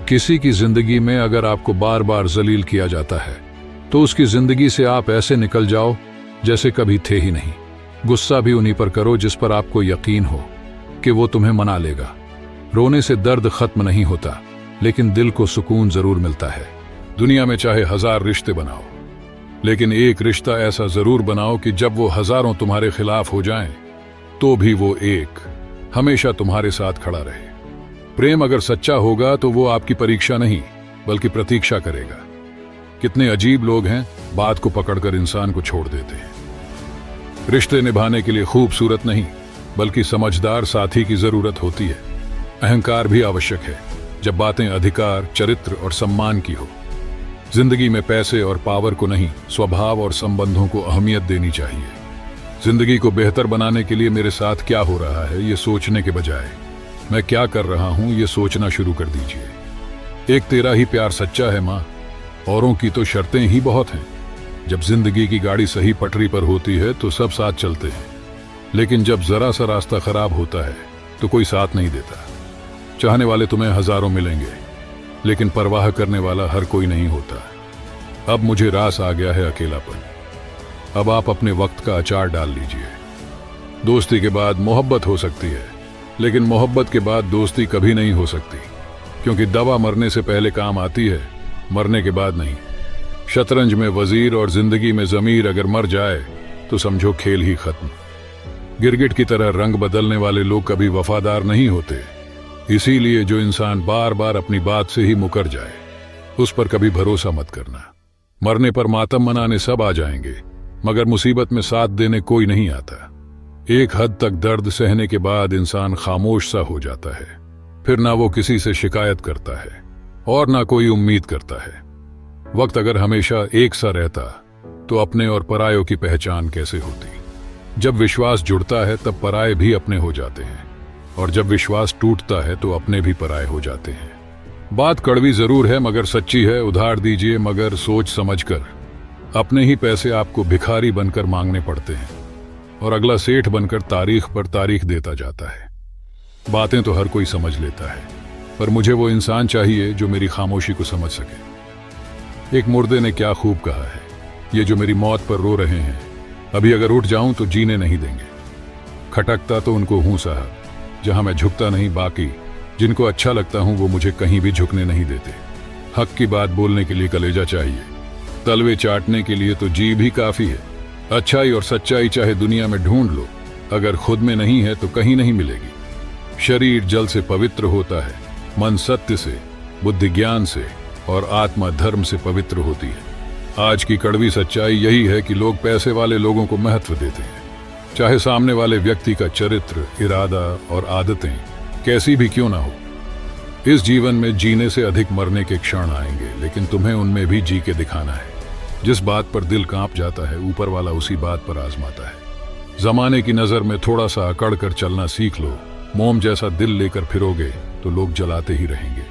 किसी की जिंदगी में अगर आपको बार बार जलील किया जाता है तो उसकी जिंदगी से आप ऐसे निकल जाओ जैसे कभी थे ही नहीं। गुस्सा भी उन्हीं पर करो जिस पर आपको यकीन हो कि वो तुम्हें मना लेगा। रोने से दर्द खत्म नहीं होता, लेकिन दिल को सुकून जरूर मिलता है। दुनिया में चाहे 1000 रिश्ते बनाओ, लेकिन एक रिश्ता ऐसा जरूर बनाओ कि जब वो हजारों तुम्हारे खिलाफ हो जाएं, तो भी वो एक हमेशा तुम्हारे साथ खड़ा रहे। प्रेम अगर सच्चा होगा तो वो आपकी परीक्षा नहीं बल्कि प्रतीक्षा करेगा। कितने अजीब लोग हैं, बात को पकड़कर इंसान को छोड़ देते हैं। रिश्ते निभाने के लिए खूबसूरत नहीं बल्कि समझदार साथी की जरूरत होती है। अहंकार भी आवश्यक है जब बातें अधिकार, चरित्र और सम्मान की हो। जिंदगी में पैसे और पावर को नहीं, स्वभाव और संबंधों को अहमियत देनी चाहिए। जिंदगी को बेहतर बनाने के लिए मेरे साथ क्या हो रहा है ये सोचने के बजाय मैं क्या कर रहा हूं ये सोचना शुरू कर दीजिए। एक तेरा ही प्यार सच्चा है माँ, औरों की तो शर्तें ही बहुत हैं। जब जिंदगी की गाड़ी सही पटरी पर होती है तो सब साथ चलते हैं, लेकिन जब जरा सा रास्ता खराब होता है तो कोई साथ नहीं देता। चाहने वाले तुम्हें हजारों मिलेंगे, लेकिन परवाह करने वाला हर कोई नहीं होता। अब मुझे रास आ गया है अकेलापन। अब आप अपने वक्त का अचार डाल लीजिए। दोस्ती के बाद मोहब्बत हो सकती है, लेकिन मोहब्बत के बाद दोस्ती कभी नहीं हो सकती, क्योंकि दवा मरने से पहले काम आती है, मरने के बाद नहीं। शतरंज में वजीर और जिंदगी में जमीर अगर मर जाए तो समझो खेल ही खत्म। गिरगिट की तरह रंग बदलने वाले लोग कभी वफादार नहीं होते। इसीलिए जो इंसान बार बार अपनी बात से ही मुकर जाए उस पर कभी भरोसा मत करना। मरने पर मातम मनाने सब आ जाएंगे, मगर मुसीबत में साथ देने कोई नहीं आता। एक हद तक दर्द सहने के बाद इंसान खामोश सा हो जाता है। फिर ना वो किसी से शिकायत करता है और ना कोई उम्मीद करता है। वक्त अगर हमेशा एक सा रहता तो अपने और परायों की पहचान कैसे होती। जब विश्वास जुड़ता है तब पराये भी अपने हो जाते हैं, और जब विश्वास टूटता है तो अपने भी पराये हो जाते हैं। बात कड़वी जरूर है मगर सच्ची है। उधार दीजिए मगर सोच समझकर। अपने ही पैसे आपको भिखारी बनकर मांगने पड़ते हैं, और अगला सेठ बनकर तारीख पर तारीख देता जाता है। बातें तो हर कोई समझ लेता है, पर मुझे वो इंसान चाहिए जो मेरी खामोशी को समझ सके। एक मुर्दे ने क्या खूब कहा है, ये जो मेरी मौत पर रो रहे हैं, अभी अगर उठ जाऊं तो जीने नहीं देंगे। खटकता तो उनको हूं साहब, जहां मैं झुकता नहीं। बाकी जिनको अच्छा लगता हूं वो मुझे कहीं भी झुकने नहीं देते। हक की बात बोलने के लिए कलेजा चाहिए, तलवे चाटने के लिए तो जीभ ही काफी है। अच्छाई और सच्चाई चाहे दुनिया में ढूंढ लो, अगर खुद में नहीं है तो कहीं नहीं मिलेगी। शरीर जल से पवित्र होता है, मन सत्य से, बुद्धि ज्ञान से और आत्मा धर्म से पवित्र होती है। आज की कड़वी सच्चाई यही है कि लोग पैसे वाले लोगों को महत्व देते हैं, चाहे सामने वाले व्यक्ति का चरित्र, इरादा और आदतें कैसी भी क्यों ना हो। इस जीवन में जीने से अधिक मरने के क्षण आएंगे, लेकिन तुम्हें उनमें भी जी के दिखाना है। जिस बात पर दिल कांप जाता है ऊपर वाला उसी बात पर आजमाता है। जमाने की नजर में थोड़ा सा अकड़ कर चलना सीख लो। मोम जैसा दिल लेकर फिरोगे तो लोग जलाते ही रहेंगे।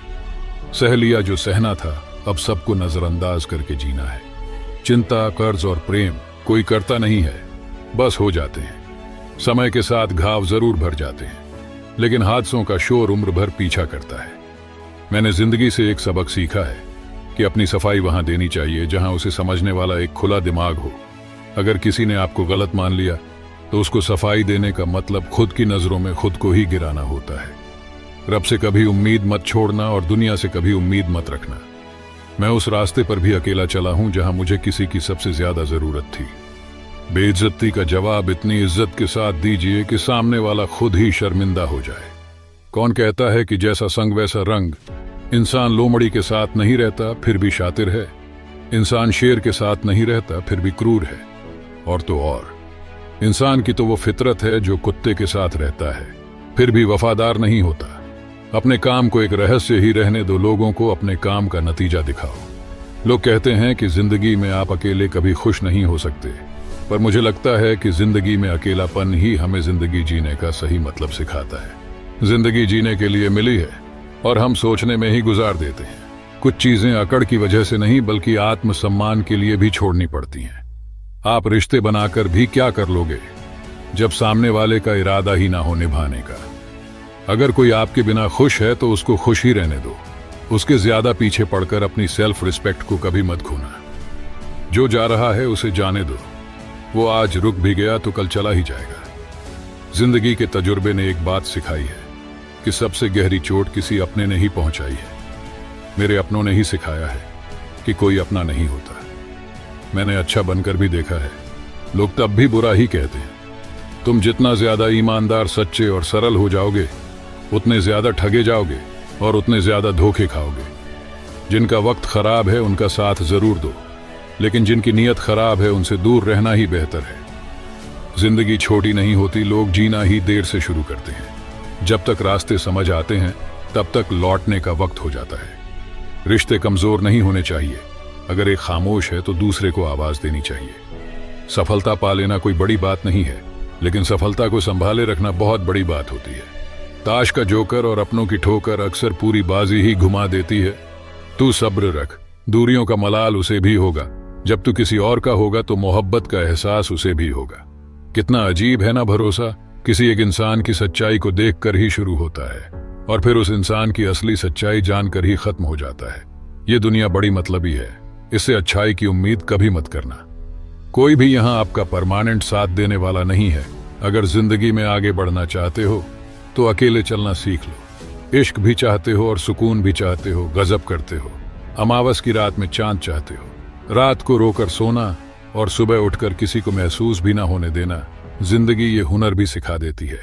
सह लिया जो सहना था, अब सबको नजरअंदाज करके जीना है। चिंता, कर्ज और प्रेम कोई करता नहीं है, बस हो जाते हैं। समय के साथ घाव जरूर भर जाते हैं, लेकिन हादसों का शोर उम्र भर पीछा करता है। मैंने जिंदगी से एक सबक सीखा है कि अपनी सफाई वहां देनी चाहिए जहां उसे समझने वाला एक खुला दिमाग हो। अगर किसी ने आपको गलत मान लिया तो उसको सफाई देने का मतलब खुद की नजरों में खुद को ही गिराना होता है। रब से कभी उम्मीद मत छोड़ना और दुनिया से कभी उम्मीद मत रखना। मैं उस रास्ते पर भी अकेला चला हूं जहां मुझे किसी की सबसे ज्यादा जरूरत थी। बेइज्जती का जवाब इतनी इज्जत के साथ दीजिए कि सामने वाला खुद ही शर्मिंदा हो जाए। कौन कहता है कि जैसा संग वैसा रंग। इंसान लोमड़ी के साथ नहीं रहता फिर भी शातिर है। इंसान शेर के साथ नहीं रहता फिर भी क्रूर है। और तो और इंसान की तो वो फितरत है जो कुत्ते के साथ रहता है फिर भी वफादार नहीं होता। अपने काम को एक रहस्य ही रहने दो, लोगों को अपने काम का नतीजा दिखाओ। लोग कहते हैं कि जिंदगी में आप अकेले कभी खुश नहीं हो सकते, पर मुझे लगता है कि जिंदगी में अकेलापन ही हमें जिंदगी जीने का सही मतलब सिखाता है। जिंदगी जीने के लिए मिली है और हम सोचने में ही गुजार देते हैं। कुछ चीजें अकड़ की वजह से नहीं बल्कि आत्मसम्मान के लिए भी छोड़नी पड़ती हैं। आप रिश्ते बनाकर भी क्या कर लोगे जब सामने वाले का इरादा ही ना हो निभाने का। अगर कोई आपके बिना खुश है तो उसको खुश ही रहने दो। उसके ज्यादा पीछे पड़कर अपनी सेल्फ रिस्पेक्ट को कभी मत खोना। जो जा रहा है उसे जाने दो। वो आज रुक भी गया तो कल चला ही जाएगा। जिंदगी के तजुर्बे ने एक बात सिखाई है कि सबसे गहरी चोट किसी अपने ने ही पहुंचाई है। मेरे अपनों ने ही सिखाया है कि कोई अपना नहीं होता। मैंने अच्छा बनकर भी देखा है, लोग तब भी बुरा ही कहते हैं। तुम जितना ज्यादा ईमानदार, सच्चे और सरल हो जाओगे, उतने ज्यादा ठगे जाओगे और उतने ज्यादा धोखे खाओगे। जिनका वक्त खराब है उनका साथ जरूर दो, लेकिन जिनकी नीयत खराब है उनसे दूर रहना ही बेहतर है। जिंदगी छोटी नहीं होती, लोग जीना ही देर से शुरू करते हैं। जब तक रास्ते समझ आते हैं तब तक लौटने का वक्त हो जाता है। रिश्ते कमजोर नहीं होने चाहिए। अगर एक खामोश है तो दूसरे को आवाज देनी चाहिए। सफलता पा लेना कोई बड़ी बात नहीं है, लेकिन सफलता को संभाले रखना बहुत बड़ी बात होती है। ताश का जोकर और अपनों की ठोकर अक्सर पूरी बाजी ही घुमा देती है। तू सब्र रख, दूरियों का मलाल उसे भी होगा। जब तू किसी और का होगा तो मोहब्बत का एहसास उसे भी होगा। कितना अजीब है ना भरोसा, किसी एक इंसान की सच्चाई को देखकर ही शुरू होता है और फिर उस इंसान की असली सच्चाई जानकर ही खत्म हो जाता है। ये दुनिया बड़ी मतलबी है, इससे अच्छाई की उम्मीद कभी मत करना। कोई भी यहां आपका परमानेंट साथ देने वाला नहीं है। अगर जिंदगी में आगे बढ़ना चाहते हो तो अकेले चलना सीख लो। इश्क भी चाहते हो और सुकून भी चाहते हो, गजब करते हो। अमावस की रात में चांद चाहते हो, रात को रोकर सोना और सुबह उठकर किसी को महसूस भी ना होने देना। जिंदगी ये हुनर भी सिखा देती है।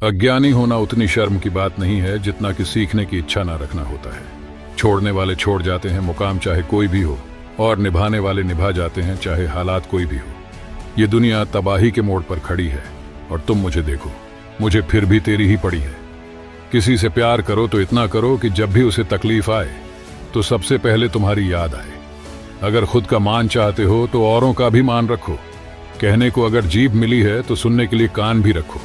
अज्ञानी होना उतनी शर्म की बात नहीं है जितना कि सीखने की इच्छा ना रखना होता है। छोड़ने वाले छोड़ जाते हैं, मुकाम चाहे कोई भी हो, और निभाने वाले निभा जाते हैं, चाहे हालात कोई भी हो। ये दुनिया तबाही के मोड़ पर खड़ी है और तुम मुझे देखो, मुझे फिर भी तेरी ही पड़ी है। किसी से प्यार करो तो इतना करो कि जब भी उसे तकलीफ आए तो सबसे पहले तुम्हारी याद आए। अगर खुद का मान चाहते हो तो औरों का भी मान रखो। कहने को अगर जीभ मिली है तो सुनने के लिए कान भी रखो।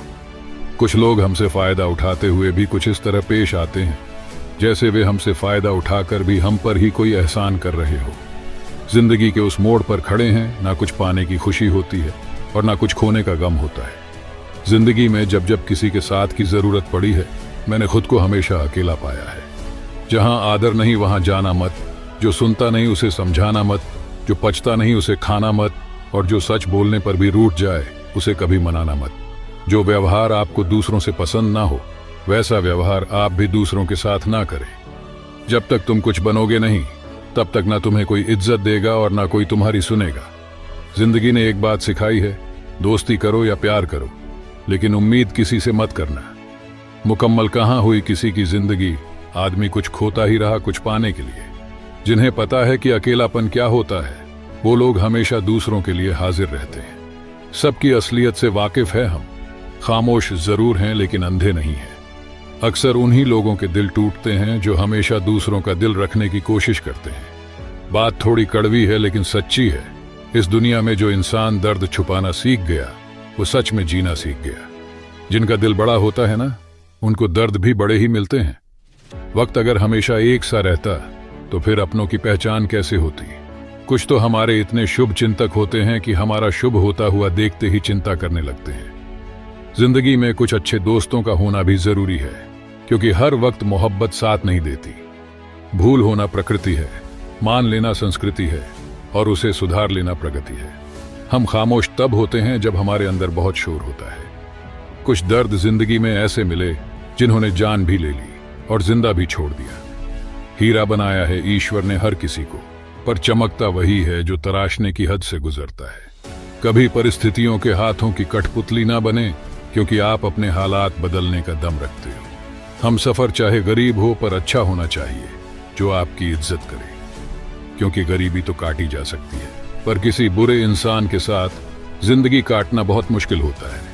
कुछ लोग हमसे फायदा उठाते हुए भी कुछ इस तरह पेश आते हैं जैसे वे हमसे फायदा उठाकर भी हम पर ही कोई एहसान कर रहे हो। जिंदगी के उस मोड़ पर खड़े हैं, ना कुछ पाने की खुशी होती है और ना कुछ खोने का गम होता है। जिंदगी में जब जब किसी के साथ की जरूरत पड़ी है, मैंने खुद को हमेशा अकेला पाया है। जहां आदर नहीं वहां जाना मत, जो सुनता नहीं उसे समझाना मत, जो पचता नहीं उसे खाना मत, और जो सच बोलने पर भी रूठ जाए उसे कभी मनाना मत। जो व्यवहार आपको दूसरों से पसंद ना हो वैसा व्यवहार आप भी दूसरों के साथ ना करें। जब तक तुम कुछ बनोगे नहीं तब तक ना तुम्हें कोई इज्जत देगा और ना कोई तुम्हारी सुनेगा। जिंदगी ने एक बात सिखाई है, दोस्ती करो या प्यार करो, लेकिन उम्मीद किसी से मत करना। मुकम्मल कहाँ हुई किसी की जिंदगी, आदमी कुछ खोता ही रहा कुछ पाने के लिए। जिन्हें पता है कि अकेलापन क्या होता है वो लोग हमेशा दूसरों के लिए हाजिर रहते हैं। सबकी असलियत से वाकिफ है हम, खामोश जरूर हैं लेकिन अंधे नहीं हैं। अक्सर उन्हीं लोगों के दिल टूटते हैं जो हमेशा दूसरों का दिल रखने की कोशिश करते हैं। बात थोड़ी कड़वी है लेकिन सच्ची है। इस दुनिया में जो इंसान दर्द छुपाना सीख गया वो सच में जीना सीख गया। जिनका दिल बड़ा होता है ना, उनको दर्द भी बड़े ही मिलते हैं। वक्त अगर हमेशा एक सा रहता तो फिर अपनों की पहचान कैसे होती। कुछ तो हमारे इतने शुभ चिंतक होते हैं कि हमारा शुभ होता हुआ देखते ही चिंता करने लगते हैं। जिंदगी में कुछ अच्छे दोस्तों का होना भी जरूरी है, क्योंकि हर वक्त मोहब्बत साथ नहीं देती। भूल होना प्रकृति है, मान लेना संस्कृति है और उसे सुधार लेना प्रगति है। हम खामोश तब होते हैं जब हमारे अंदर बहुत शोर होता है। कुछ दर्द जिंदगी में ऐसे मिले जिन्होंने जान भी ले ली और जिंदा भी छोड़ दिया। हीरा बनाया है ईश्वर ने हर किसी को, पर चमकता वही है जो तराशने की हद से गुजरता है। कभी परिस्थितियों के हाथों की कठपुतली ना बने, क्योंकि आप अपने हालात बदलने का दम रखते हो। हम सफर चाहे गरीब हो पर अच्छा होना चाहिए, जो आपकी इज्जत करे, क्योंकि गरीबी तो काटी जा सकती है, पर किसी बुरे इंसान के साथ जिंदगी काटना बहुत मुश्किल होता है।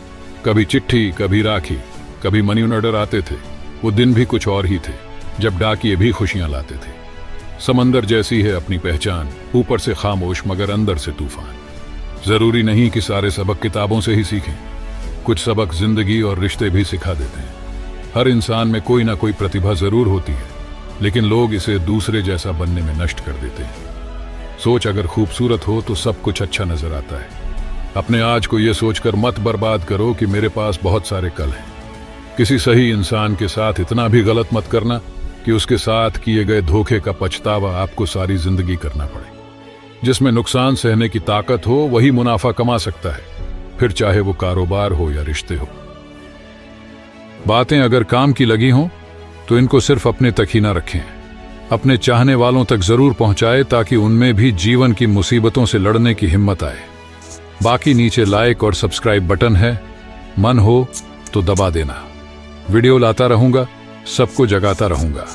कभी चिट्ठी, कभी राखी, कभी मनी ऑर्डर आते थे। वो दिन भी कुछ और ही थे जब डाकिये भी खुशियां लाते थे। समंदर जैसी है अपनी पहचान, ऊपर से खामोश मगर अंदर से तूफान। जरूरी नहीं कि सारे सबक किताबों से ही सीखें, कुछ सबक जिंदगी और रिश्ते भी सिखा देते हैं। हर इंसान में कोई ना कोई प्रतिभा जरूर होती है, लेकिन लोग इसे दूसरे जैसा बनने में नष्ट कर देते हैं। सोच अगर खूबसूरत हो तो सब कुछ अच्छा नजर आता है। अपने आज को यह सोचकर मत बर्बाद करो कि मेरे पास बहुत सारे कल हैं। किसी सही इंसान के साथ इतना भी गलत मत करना कि उसके साथ किए गए धोखे का पछतावा आपको सारी जिंदगी करना पड़े। जिसमें नुकसान सहने की ताकत हो वही मुनाफा कमा सकता है, फिर चाहे वो कारोबार हो या रिश्ते हो। बातें अगर काम की लगी हों तो इनको सिर्फ अपने तक ही ना रखें, अपने चाहने वालों तक जरूर पहुंचाए ताकि उनमें भी जीवन की मुसीबतों से लड़ने की हिम्मत आए। बाकी नीचे लाइक और सब्सक्राइब बटन है, मन हो तो दबा देना। वीडियो लाता रहूंगा, सबको जगाता रहूंगा।